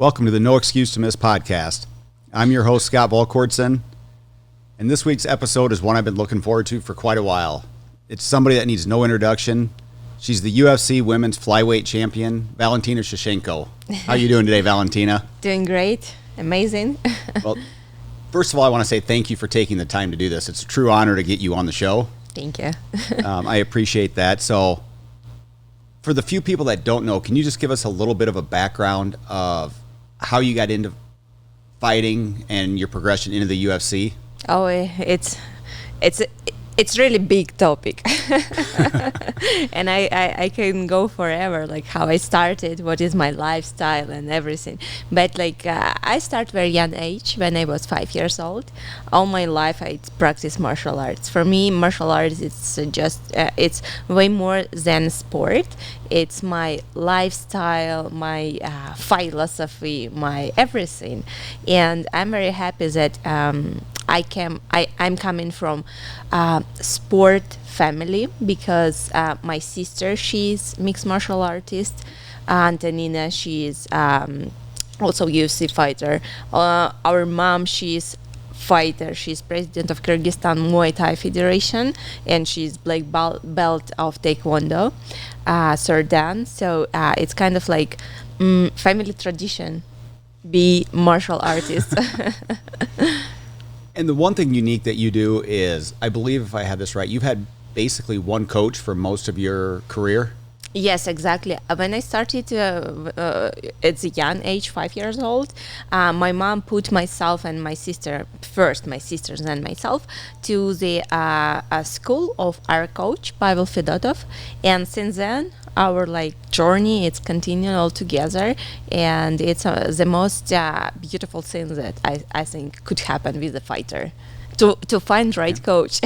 Welcome to the No Excuse to Miss podcast. I'm your host, Scott Volquartsen, and this week's episode is one I've been looking forward to for quite a while. It's somebody that needs no introduction. She's the UFC Women's Flyweight Champion, Valentina Shevchenko. How are you doing today, Valentina? Doing great. Amazing. Well, first of all, I want to say thank you for taking the time to do this. It's a true honor to get you on the show. Thank you. I appreciate that. So, for the few people that don't know, can you just give us a little bit of a background of how you got into fighting and your progression into the UFC? Oh, it's really big topic. And I can go forever, like how I started, what is my lifestyle and everything. But I started very young age when I was 5 years old. All my life I practiced martial arts. For me, martial arts it's it's way more than sport. It's my lifestyle, my philosophy, my everything. And I'm very happy that I'm coming from sport family because my sister, she's mixed martial artist. Antonina, she's also UFC fighter. Our mom, she's fighter. She's president of Kyrgyzstan Muay Thai Federation, and she's black belt of Taekwondo, Sir Dan. So it's kind of like family tradition, be martial artist. And the one thing unique that you do is, I believe if I have this right, you've had basically one coach for most of your career? Yes, exactly. When I started at a young age, 5 years old, my mom put myself and my sister, first my sisters and myself, to the school of our coach, Pavel Fedotov. And since then, our journey, it's continued all together. And it's the most beautiful thing that I think could happen with a fighter. To find right coach.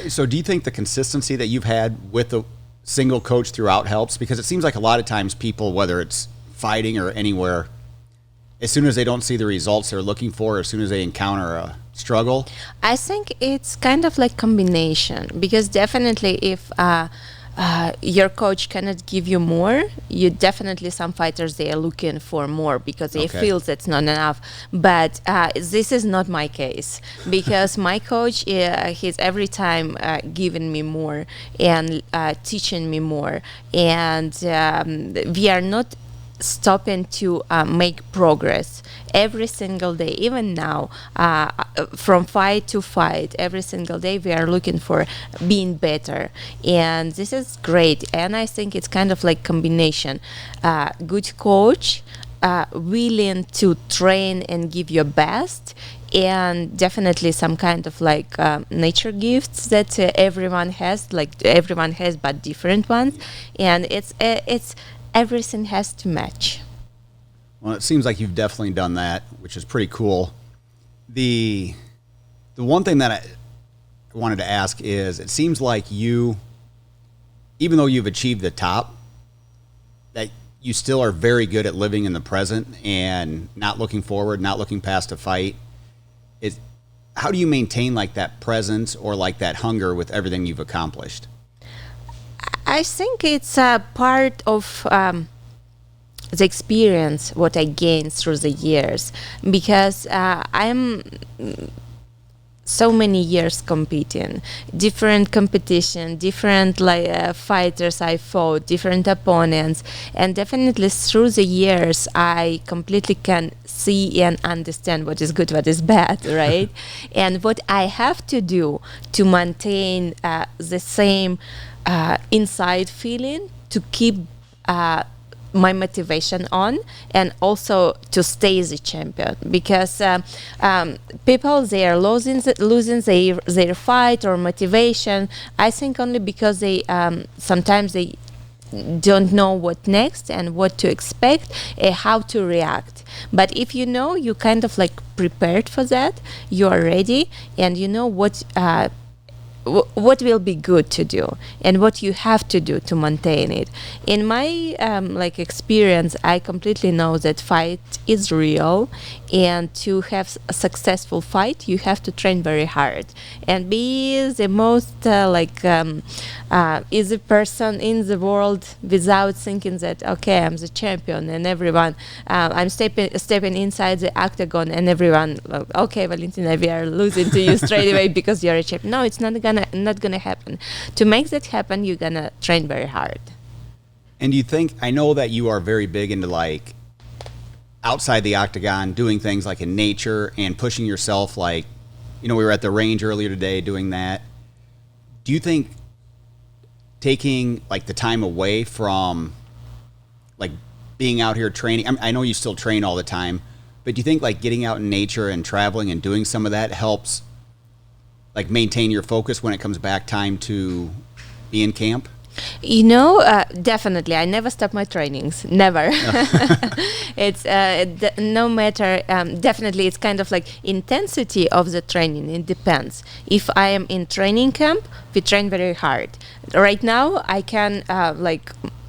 So do you think the consistency that you've had with the single coach throughout helps? Because it seems like a lot of times people, whether it's fighting or anywhere, as soon as they don't see the results they're looking for, as soon as they encounter a struggle. I think it's kind of like combination, because definitely if your coach cannot give you more, you definitely, some fighters, they are looking for more because they feel that's not enough. But this is not my case, because my coach, he's every time giving me more and teaching me more, and we are not stopping to make progress every single day. Even now, from fight to fight, every single day we are looking for being better, and this is great. And I think it's kind of like combination, good coach, willing to train and give your best, and definitely some kind of nature gifts that everyone has, but different ones. And it's everything has to match. Well, it seems like you've definitely done that, which is pretty cool. The one thing that I wanted to ask is, it seems like you, even though you've achieved the top, that you still are very good at living in the present and not looking forward, not looking past a fight. How do you maintain that presence or that hunger with everything you've accomplished? I think it's a part of the experience what I gained through the years, because I'm so many years competing, different competition, different fighters I fought, different opponents, and definitely through the years I completely can see and understand what is good, what is bad, right? And what I have to do to maintain the same inside feeling, to keep my motivation on, and also to stay the champion, because people, they are losing their fight or motivation, I think only because they sometimes they don't know what next and what to expect, how to react. But if you know, you kind of prepared for that, you are ready, and you know what what will be good to do and what you have to do to maintain it. In my experience, I completely know that fight is real, and to have a successful fight, you have to train very hard and be the most easy person in the world without thinking that, okay, I'm the champion and everyone, I'm stepping inside the octagon and everyone, okay, Valentina, we are losing to you straight away because you're a champion. No, it's not gonna happen. To make that happen, you're gonna train very hard. And you think, I know that you are very big into like outside the octagon, doing things like in nature and pushing yourself, like, we were at the range earlier today doing that. Do you think taking like the time away from like being out here training, I know you still train all the time, but do you think like getting out in nature and traveling and doing some of that helps like maintain your focus when it comes back time to be in camp? Definitely. I never stop my trainings. Never. It's no matter. Definitely, it's kind of like intensity of the training. It depends. If I am in training camp, we train very hard. Right now, I can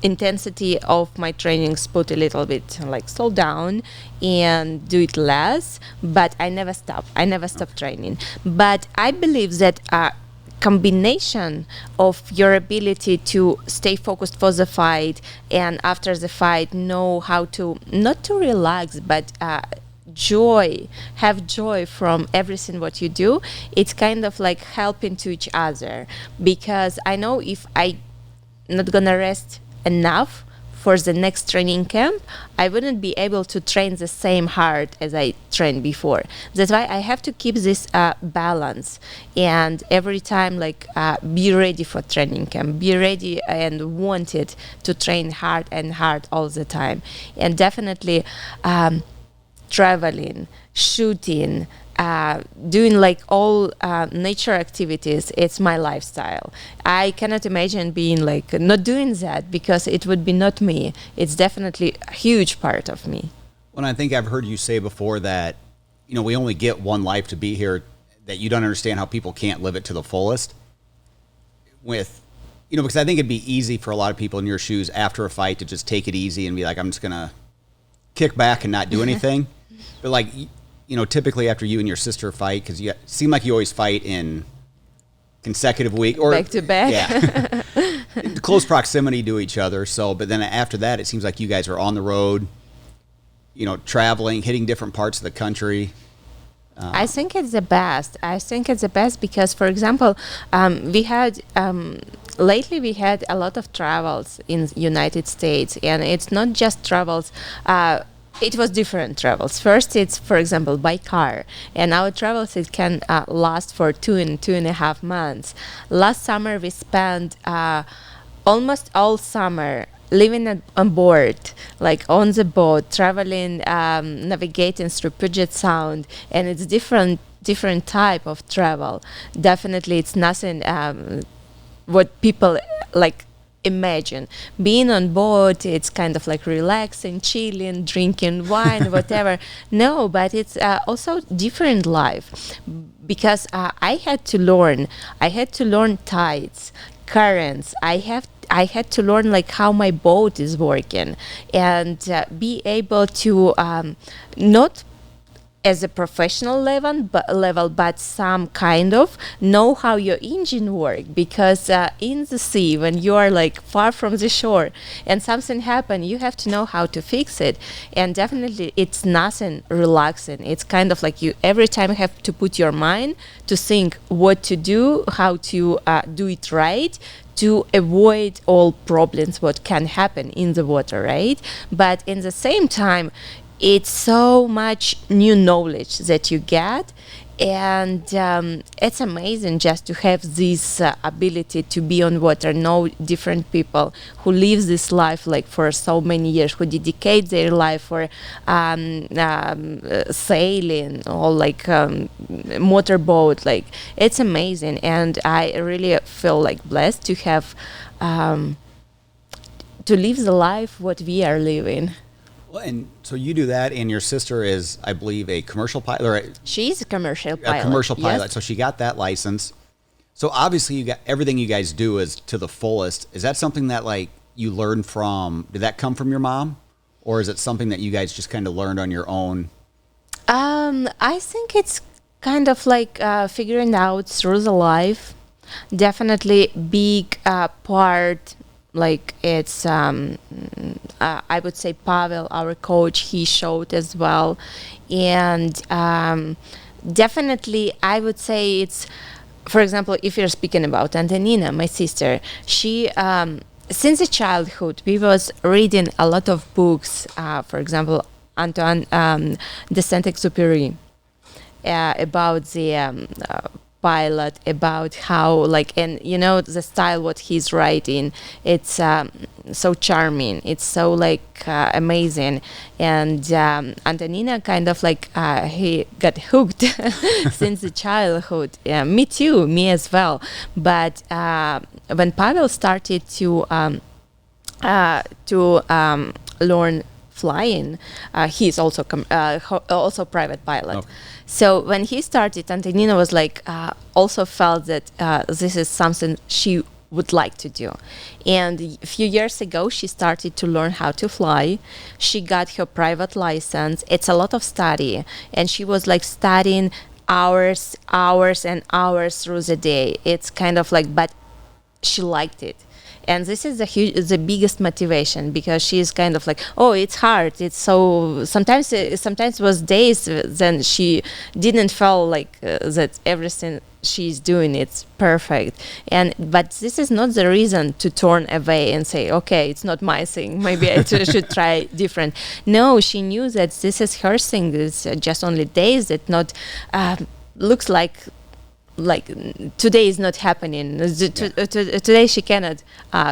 intensity of my trainings put a little bit slow down and do it less. But I never stop. I never stop training. But I believe that combination of your ability to stay focused for the fight and after the fight know how to not to relax but have joy from everything what you do, it's kind of like helping to each other, because I know if I not gonna rest enough for the next training camp, I wouldn't be able to train the same hard as I trained before. That's why I have to keep this balance, and every time be ready for training camp, be ready and wanted to train hard and hard all the time. And definitely traveling, shooting, doing all nature activities, it's my lifestyle. I cannot imagine being not doing that, because it would be not me. It's definitely a huge part of me. Well, I think I've heard you say before that, we only get one life to be here, that you don't understand how people can't live it to the fullest. Because I think it'd be easy for a lot of people in your shoes after a fight to just take it easy and be like, I'm just going to kick back and not do anything. But typically after you and your sister fight, because you seem like you always fight in consecutive week or back to back. Yeah, close proximity to each other. So, but then after that, it seems like you guys are on the road, traveling, hitting different parts of the country. I think it's the best. Because, for example, lately we had a lot of travels in United States, and it's not just travels. It was different travels. First, it's, for example, by car. And our travels, it can last for 2.5 months. Last summer, we spent almost all summer living on board, on the boat, traveling, navigating through Puget Sound. And it's different type of travel. Definitely, it's nothing what people imagine. Being on board, it's kind of relaxing, chilling, drinking wine, whatever. No, but it's also different life, because I had to learn tides, currents. I had to learn how my boat is working, and be able to not as a professional level, but some kind of know how your engine works, because in the sea, when you are far from the shore and something happen, you have to know how to fix it. And definitely it's nothing relaxing. It's kind of you every time have to put your mind to think what to do, how to do it right, to avoid all problems what can happen in the water, right? But in the same time, it's so much new knowledge that you get, and it's amazing just to have this ability to be on water, know different people who live this life for so many years, who dedicate their life for sailing or motorboat. It's amazing, and I really feel blessed to have to live the life what we are living. Well, and so you do that, and your sister is, I believe, a commercial pilot. She's a commercial pilot. A commercial pilot. Yes. So she got that license. So obviously you got everything you guys do is to the fullest. Is that something that like you learned from, did that come from your mom? Or is it something that you guys just kind of learned on your own? I think it's kind of like figuring out through the life. Definitely big part, like it's I would say Pavel, our coach, he showed as well. And definitely I would say it's, for example, if you're speaking about Antonina, my sister, she since the childhood we was reading a lot of books, for example Antoine de Saint-Exupéry, about the pilot, about how like, and you know the style what he's writing, it's so charming, it's so like amazing. And Antonina kind of like he got hooked since the childhood. Me too, me as well. But when Pavel started to learn flying, he's also also private pilot. Okay. So when he started, Antonina was like also felt that this is something she would like to do. And a few years ago, she started to learn how to fly. She got her private license. It's a lot of study, and she was like studying hours and hours through the day. It's kind of like, but she liked it. And this is the biggest motivation, because she's kind of like, oh, it's hard. It's so sometimes was days then she didn't feel like that everything she's doing it's perfect. But this is not the reason to turn away and say, okay, it's not my thing. Maybe I should try different. No, she knew that this is her thing. It's just only days that not looks like today is not happening. Today she cannot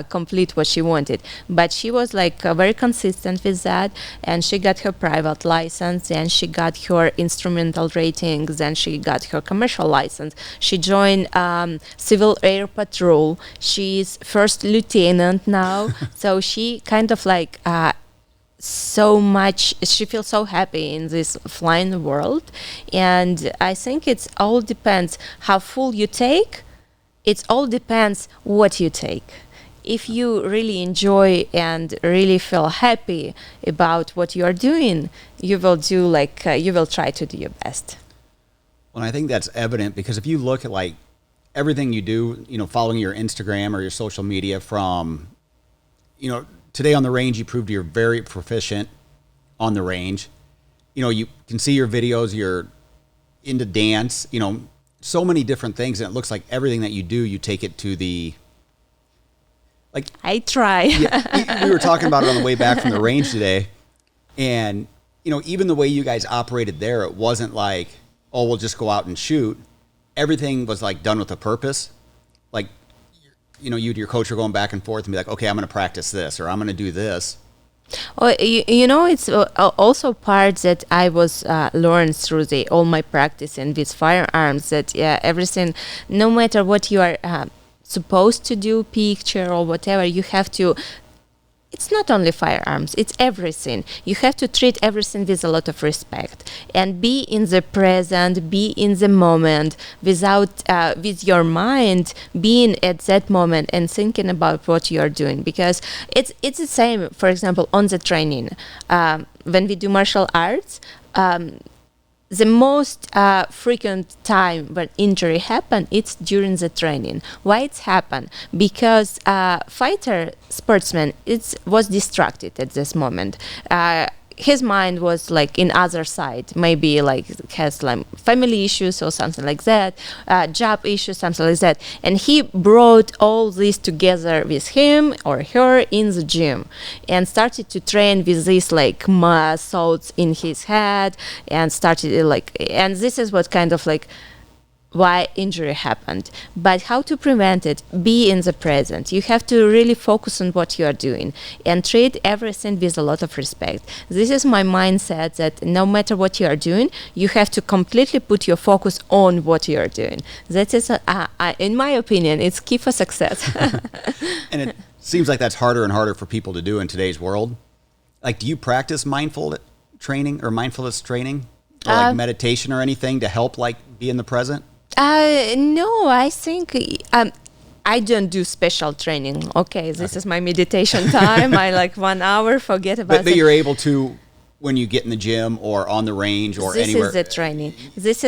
complete what she wanted, but she was like very consistent with that, and she got her private license, and she got her instrumental ratings, and she got her commercial license. She joined Civil Air Patrol. She's first lieutenant now. So she kind of like so much, she feels so happy in this flying world. And I think it's all depends how full you take. It all depends what you take. If you really enjoy and really feel happy about what you are doing, you will do like you will try to do your best. Well, I think that's evident, because if you look at like everything you do, you know, following your Instagram or your social media, from, you know, today on the range, you proved you're very proficient on the range. You know, you can see your videos, you're into dance, you know, so many different things. And it looks like everything that you do, you take it to the, like, I try. Yeah, we were talking about it on the way back from the range today. And, you know, even the way you guys operated there, it wasn't like, oh, we'll just go out and shoot. Everything was like done with a purpose. Like, you know, you and your coach are going back and forth and be like, okay, I'm going to practice this, or I'm going to do this. Well, you know, it's also part that I was learned through all my practicing with firearms, that everything, no matter what you are supposed to do, picture or whatever, you have to. It's not only firearms, it's everything. You have to treat everything with a lot of respect and be in the present, be in the moment, without with your mind being at that moment and thinking about what you are doing. Because it's the same, for example, on the training. When we do martial arts, the most frequent time when injury happen, it's during the training. Why it's happen? Because fighter sportsman was distracted at this moment. His mind was like in other side, maybe like has like family issues or something like that, job issues, something like that. And he brought all this together with him or her in the gym and started to train with these like thoughts in his head, and started like, and this is what kind of like why injury happened. But how to prevent it? Be in the present. You have to really focus on what you are doing and treat everything with a lot of respect. This is my mindset, that no matter what you are doing, you have to completely put your focus on what you are doing. That is, in my opinion, it's key for success. And it seems like that's harder and harder for people to do in today's world. Like, do you practice mindfulness training or like meditation or anything to help like be in the present? No, I think I don't do special training. Okay, this is my meditation time. I like 1 hour, forget about it. But you're able to, when you get in the gym or on the range or this anywhere. This is the training. This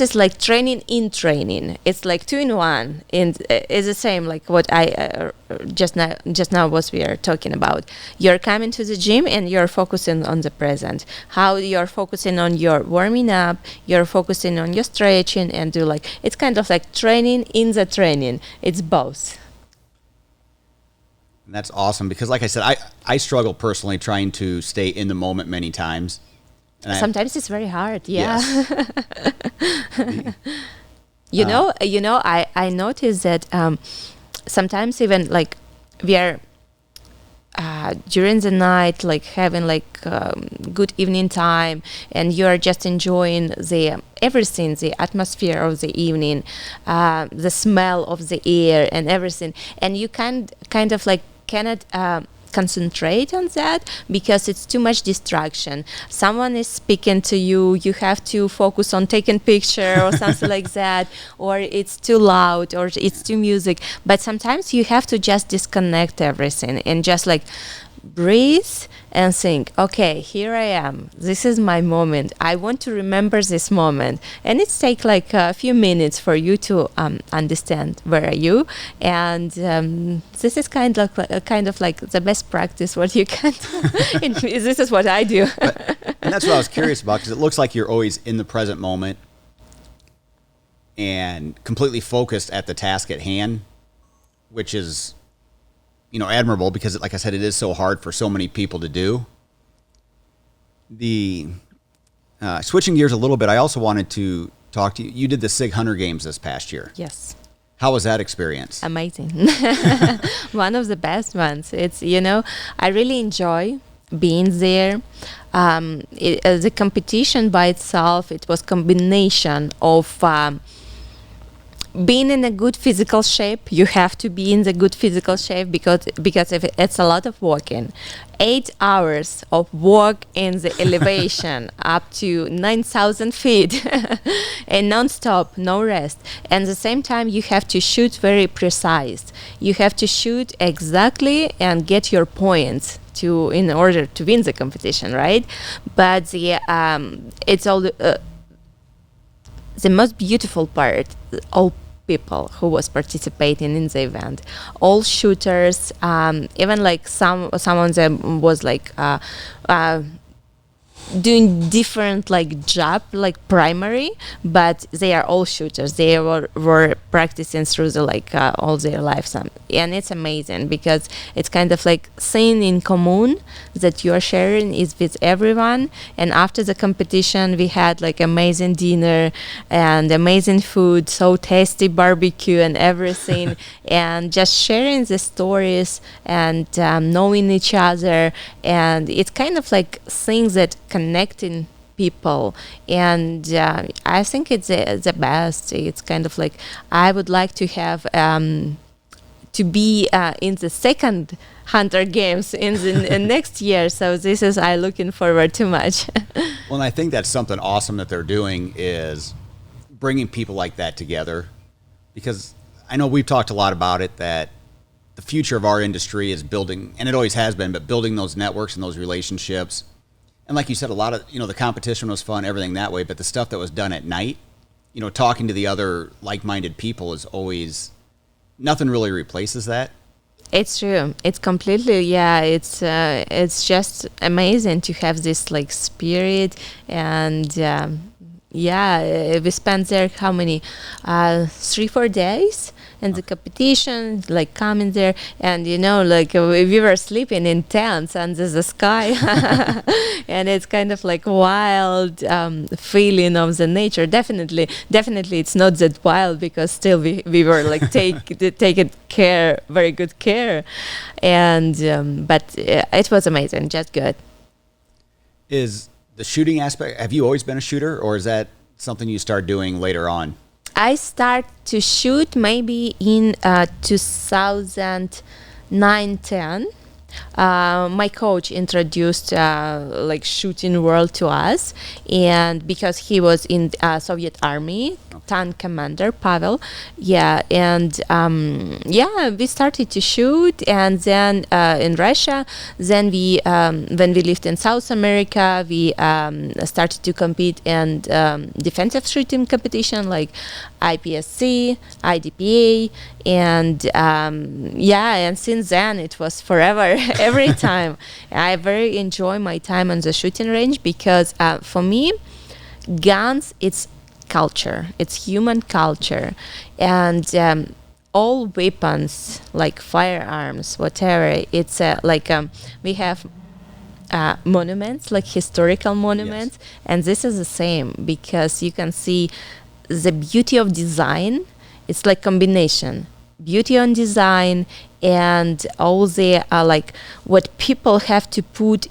is like training in training. It's like 2 in 1. And it's the same like what I just now what we are talking about. You're coming to the gym and you're focusing on the present. How you're focusing on your warming up, you're focusing on your stretching and do like it's kind of like training in the training. It's both. And that's awesome because, like I said, I struggle personally trying to stay in the moment many times. And sometimes it's very hard. Yeah. Yes. You know, I noticed that sometimes even like we are during the night, like having like good evening time, and you are just enjoying the everything, the atmosphere of the evening, the smell of the air and everything, and you kind of like cannot concentrate on that because it's too much distraction. Someone is speaking to you, you have to focus on taking picture or something like that, or it's too loud or it's too music. But sometimes you have to just disconnect everything and just like breathe and think, okay, here I am. This is my moment. I want to remember this moment. And it takes like a few minutes for you to understand where are you. And this is kind of like the best practice what you can do. This is what I do. And that's what I was curious about because it looks like you're always in the present moment and completely focused at the task at hand, which is admirable because, like I said, it is so hard for so many people to do. The switching gears a little bit, I also wanted to talk to you. You did the SIG Hunter Games this past year. Yes. How was that experience? Amazing. One of the best ones. It's, I really enjoy being there. The competition by itself, it was combination of being in a good physical shape. You have to be in the good physical shape because if it's a lot of walking. 8 hours of walk in the elevation up to 9,000 feet and non-stop, no rest. And at the same time, you have to shoot very precise. You have to shoot exactly and get your points in order to win the competition, right? But it's all the most beautiful part. All people who was participating in the event, all shooters, even like some of them was like doing different like job, like primary, but they are all shooters. They were practicing through the like all their lives, and it's amazing because it's kind of like thing in common that you are sharing is with everyone. And after the competition, we had like amazing dinner and amazing food, so tasty barbecue and everything, and just sharing the stories and knowing each other, and it's kind of like things that connecting people. And I think it's the best. It's kind of like I would like to have to be in the second Hunter Games in the next year. So this is I looking forward too much. Well, and I think that's something awesome that they're doing is bringing people like that together, because I know we've talked a lot about it, that the future of our industry is building, and it always has been, but building those networks and those relationships. And like you said, a lot of, the competition was fun, everything that way, but the stuff that was done at night, talking to the other like-minded people is always, nothing really replaces that. It's true. It's completely, yeah, it's just amazing to have this like spirit. And yeah, we spent there how many 3-4 days in the competition, like coming there, and like we were sleeping in tents under the sky. And it's kind of like wild feeling of the nature. Definitely it's not that wild because still we were like taking very good care. And but it was amazing, just good. Is the shooting aspect, have you always been a shooter, or is that something you start doing later on? I start to shoot maybe in 2009-10. My coach introduced like shooting world to us, and because he was in Soviet army, tank commander Pavel, yeah, and yeah, we started to shoot, and then in Russia, then we when we lived in South America, we started to compete in defensive shooting competition like IPSC, IDPA, and yeah, and since then it was forever. Every time I very enjoy my time on the shooting range, because for me, guns, it's culture, it's human culture, and all weapons like firearms, whatever, it's like we have monuments, like historical monuments, yes. And this is the same, because you can see the beauty of design. It's like combination beauty on design and all the like what people have to put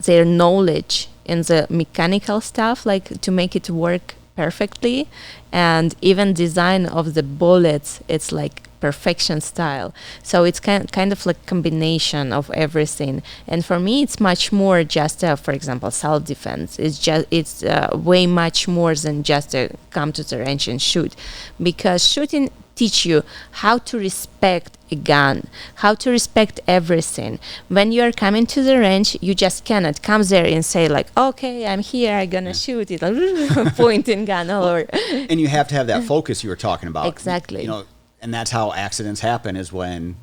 their knowledge in the mechanical stuff, like to make it work perfectly, and even design of the bullets, it's like perfection style. So it's kind of like combination of everything. And for me, it's much more just for example, self-defense. It's way much more than just come to the range and shoot, because shooting teach you how to respect a gun, how to respect everything. When you are coming to the range, you just cannot come there and say like, okay, I'm here, I'm gonna shoot it, pointing gun all over. And you have to have that focus you were talking about. Exactly. You know, and that's how accidents happen, is when...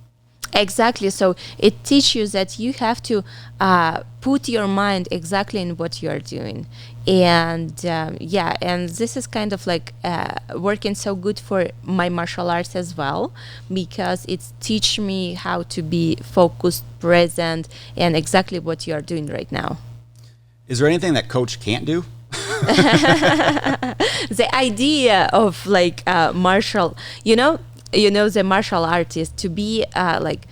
Exactly. So it teaches you that you have to put your mind exactly in what you are doing. And yeah, and this is kind of like working so good for my martial arts as well, because it teach me how to be focused, present, and exactly what you are doing right now. Is there anything that coach can't do? The idea of like martial, you know, the martial artist to be like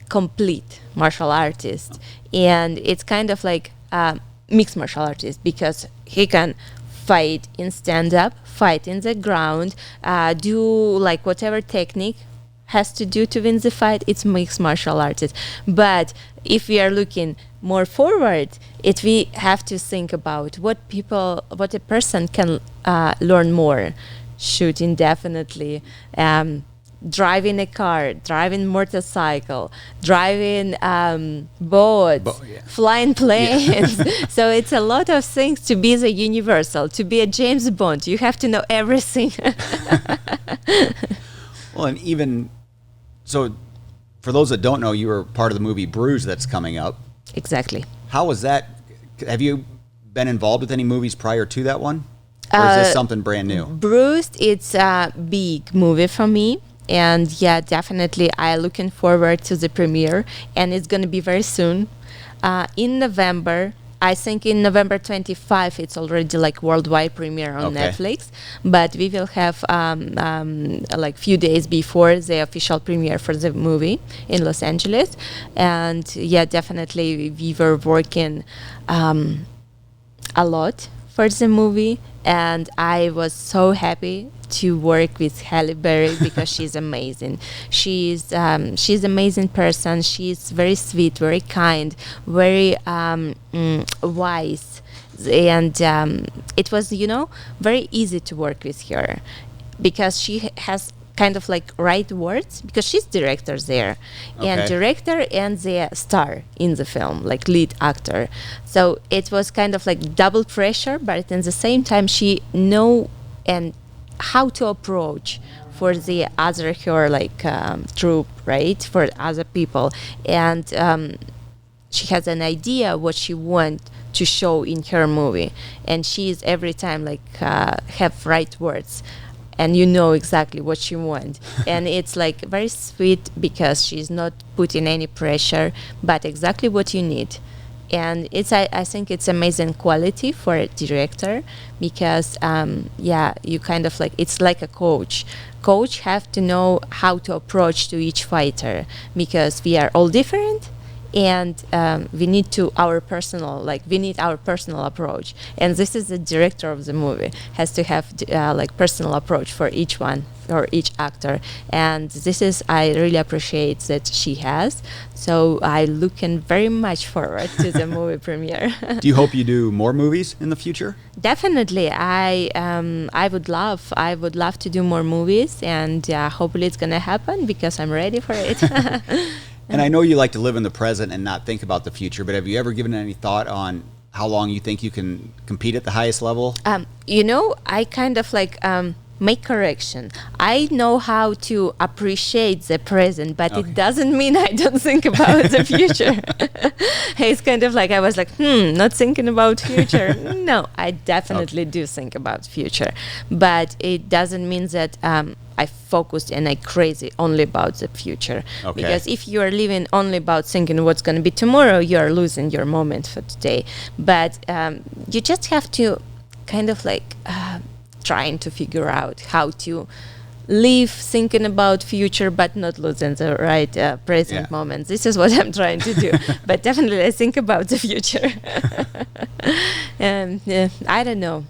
complete martial artist, and it's kind of like mixed martial artist, because he can fight in stand-up, fight in the ground, do like whatever technique has to do to win the fight. It's mixed martial artist. But if we are looking more forward, we have to think about what a person can learn more. Shooting, definitely. Driving a car, driving motorcycle, driving boats, flying planes. Yeah. So it's a lot of things to be the universal, to be a James Bond. You have to know everything. Well, and even so, for those that don't know, you were part of the movie Bruised that's coming up. Exactly. How was that? Have you been involved with any movies prior to that one? Or is this something brand new? Bruised, it's a big movie for me. And yeah, definitely I'm looking forward to the premiere, and it's going to be very soon. In November, I think in November 25, it's already like worldwide premiere on Netflix, but we will have like few days before the official premiere for the movie in Los Angeles. And yeah, definitely we were working a lot for the movie, and I was so happy to work with Halle Berry, because she's amazing. She's amazing person. She's very sweet, very kind, very wise, and it was very easy to work with her, because she has kind of like right words, because she's director there, and director and the star in the film, like lead actor. So it was kind of like double pressure, but at the same time she know and how to approach for the other her like troop, right, for other people, and she has an idea what she want to show in her movie, and she is every time like have right words, and you know exactly what she wants. And it's like very sweet, because she's not putting any pressure, but exactly what you need. And it's I think it's amazing quality for a director, because yeah, you kind of like, it's like a coach have to know how to approach to each fighter, because we are all different, and we need our personal approach. And this is the director of the movie has to have like personal approach for each one or each actor, and this is I really appreciate that she has. So I looking very much forward to the movie premiere. Do you hope you do more movies in the future? Definitely, I would love to do more movies, and hopefully it's gonna happen because I'm ready for it. And I know you like to live in the present and not think about the future, but have you ever given any thought on how long you think you can compete at the highest level? I kind of like make correction. I know how to appreciate the present, but it doesn't mean I don't think about the future. It's kind of like I was like, not thinking about future. No, I definitely do think about future, but it doesn't mean that I focused and I crazy only about the future. Because if you are living only about thinking what's going to be tomorrow, you are losing your moment for today. But you just have to kind of like trying to figure out how to live thinking about future but not losing the right present moment. This is what I'm trying to do. But definitely I think about the future. And I don't know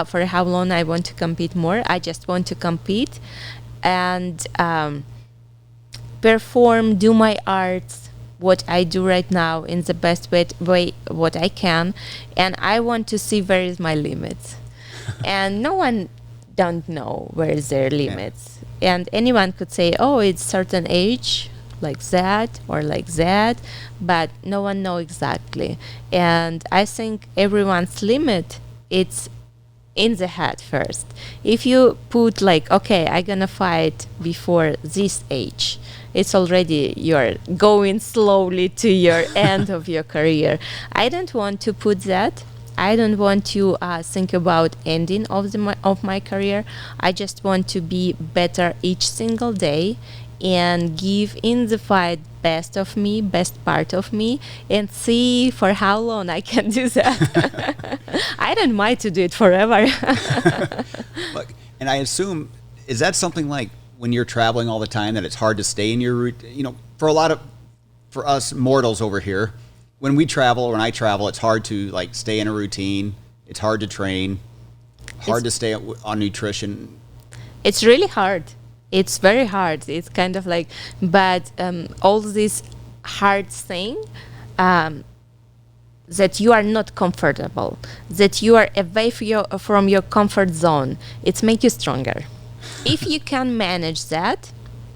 for how long I want to compete more. I just want to compete and perform, do my arts, what I do right now in the best way what I can, and I want to see where is my limits. And no one don't know where is their limits. And anyone could say, oh, it's certain age, like that or like that, but no one know exactly. And I think everyone's limit, it's in the head first. If you put like, okay, I'm gonna fight before this age, it's already you're going slowly to your end of your career. I don't want to put that. I don't want to think about ending of my career. I just want to be better each single day and give in the fight best of me, best part of me, and see for how long I can do that. I don't mind to do it forever. Look, and I assume, is that something like when you're traveling all the time that it's hard to stay in your route? You know, for us mortals over here, when I travel, it's hard to like stay in a routine. It's hard to train, hard to stay on nutrition. It's really hard. It's very hard. It's kind of like, but all this hard thing that you are not comfortable, that you are away from your comfort zone, it makes you stronger. If you can manage that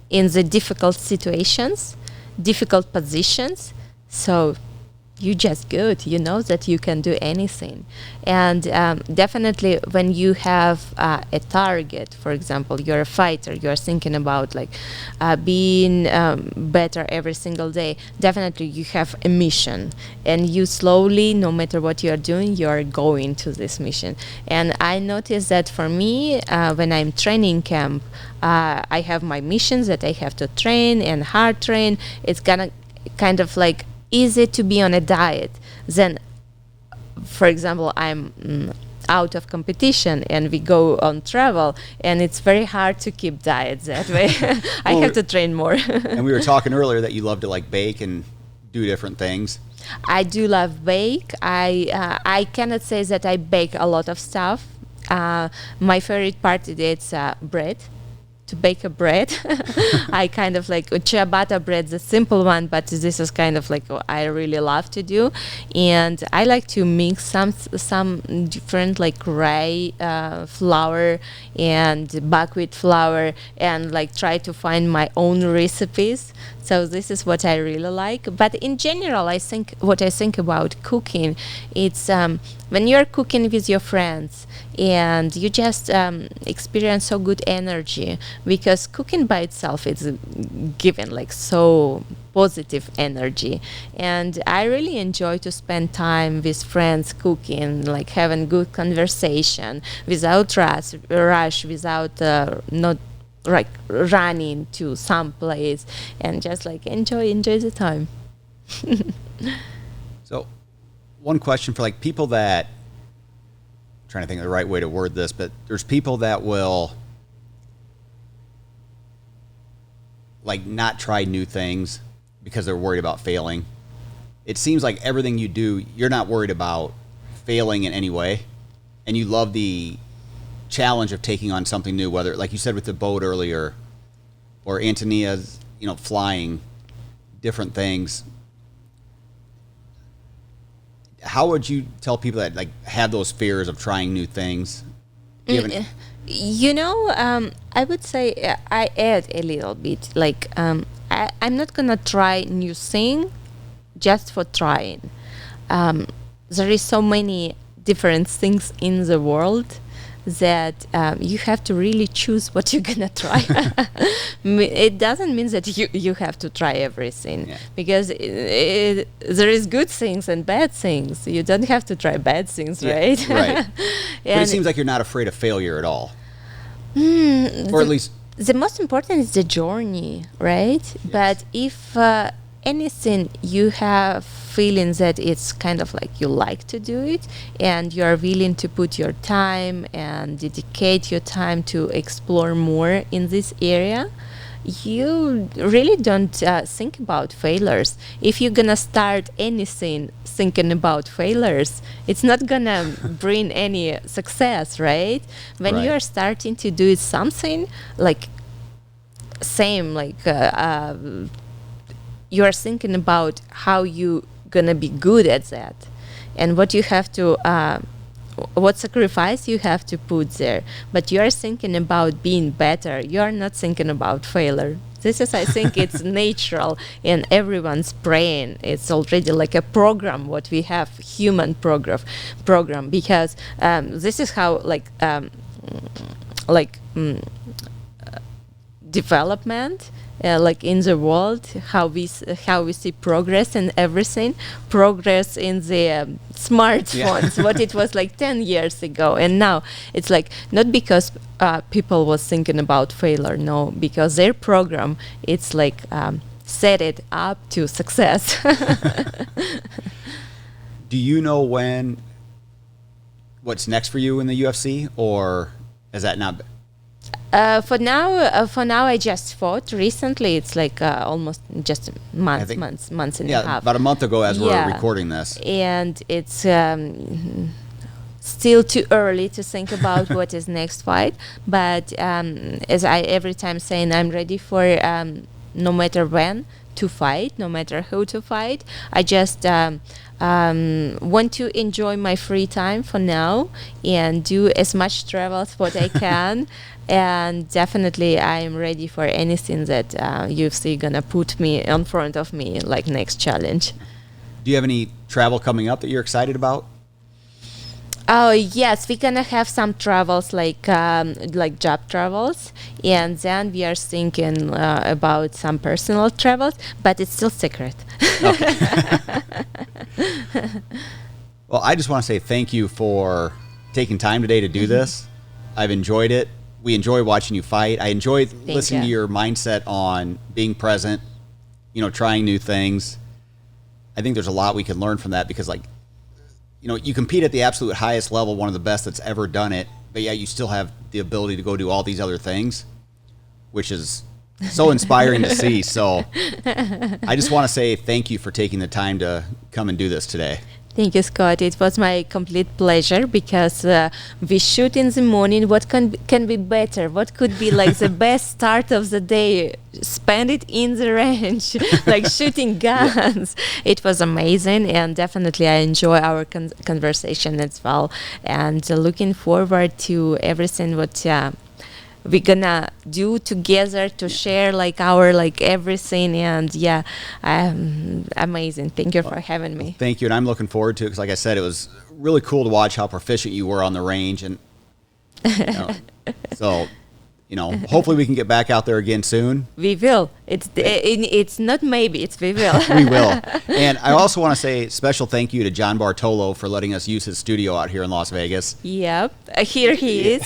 in the difficult situations, difficult positions, so you just good. You know that you can do anything. And definitely when you have a target, for example, you're a fighter, you're thinking about like being better every single day, definitely you have a mission. And you slowly, no matter what you're doing, you're going to this mission. And I noticed that for me, when I'm training camp, I have my missions that I have to train and hard train. It's gonna kind of like easy to be on a diet. Then, for example, I'm out of competition and we go on travel, and it's very hard to keep diet that way. I have to train more. And we were talking earlier that you love to like bake and do different things. I do love bake. I cannot say that I bake a lot of stuff. My favorite part is bread. To bake a bread. I kind of like ciabatta bread, the simple one, but this is kind of like what I really love to do. And I like to mix some different like rye flour and buckwheat flour and like try to find my own recipes. So this is what I really like. But in general, I think what I think about cooking, it's when you're cooking with your friends and you just experience so good energy, because cooking by itself is given like so positive energy. And I really enjoy to spend time with friends cooking, like having good conversation without rush, without not like running to some place, and just like enjoy the time. So one question for like people that, I'm trying to think of the right way to word this, but there's people that will like not try new things because they're worried about failing. It seems like everything you do, you're not worried about failing in any way, and you love the challenge of taking on something new, whether, like you said with the boat earlier, or Antonia's, flying different things. How would you tell people that like have those fears of trying new things? I would say I add a little bit. Like I'm not gonna try new thing just for trying. There is so many different things in the world that you have to really choose what you're gonna try. It doesn't mean that you have to try everything, because there is good things and bad things. You don't have to try bad things, right? Right. But it seems like you're not afraid of failure at all. Or at least the most important is the journey, right? Yes. But if anything, you have feeling that it's kind of like you like to do it, and you are willing to put your time and dedicate your time to explore more in this area, you really don't think about failures. If you're gonna start anything thinking about failures, it's not gonna bring any success, right? When you are starting to do something like you are thinking about how you gonna be good at that, and what you have to what sacrifice you have to put there. But you are thinking about being better. You are not thinking about failure. This is, I think, it's natural in everyone's brain. It's already like a program what we have, human program, because this is how development, like in the world, how we see progress in everything, progress in the smartphones, what it was like 10 years ago, and now it's like not because people was thinking about failure, no, because their program, it's like set it up to success. Do you know what's next for you in the UFC, or is that not? For now, I just fought recently. It's like almost just months and a half. About a month ago, as we're recording this. And it's still too early to think about what is next fight. But as I every time saying, I'm ready for no matter when to fight, no matter who to fight. I just want to enjoy my free time for now and do as much travel as what I can. And definitely I am ready for anything that UFC gonna put me in front of me, like next challenge. Do you have any travel coming up that you're excited about? Oh yes, we're gonna have some travels like job travels, and then we are thinking about some personal travels, but it's still secret. Okay. Well, I just want to say thank you for taking time today to do this. I've enjoyed it. We enjoy watching you fight. I enjoy listening to your mindset on being present, trying new things. I think there's a lot we can learn from that, because you compete at the absolute highest level, one of the best that's ever done it, but yet you still have the ability to go do all these other things, which is so inspiring to see. So I just want to say thank you for taking the time to come and do this today. Thank you, Scott. It was my complete pleasure, because we shoot in the morning. What can be better? What could be like the best start of the day? Spend it in the range, like shooting guns. It was amazing, and definitely I enjoy our conversation as well. And looking forward to everything what we're gonna do together to share our everything, and amazing. Thank you for having me. Thank you, and I'm looking forward to it, because like I said, it was really cool to watch how proficient you were on the range, and so hopefully we can get back out there again soon. We will. It's not maybe, it's we will. We will. And I also want to say special thank you to John Bartolo for letting us use his studio out here in Las Vegas. Yep, here he is.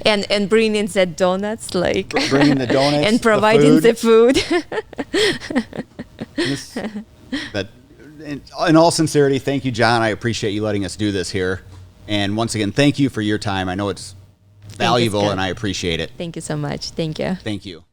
and bringing the donuts, bringing the donuts, and providing the food. But in all sincerity, thank you, John. I appreciate you letting us do this here. And once again, thank you for your time. I know it's valuable, and I appreciate it. Thank you so much. Thank you. Thank you.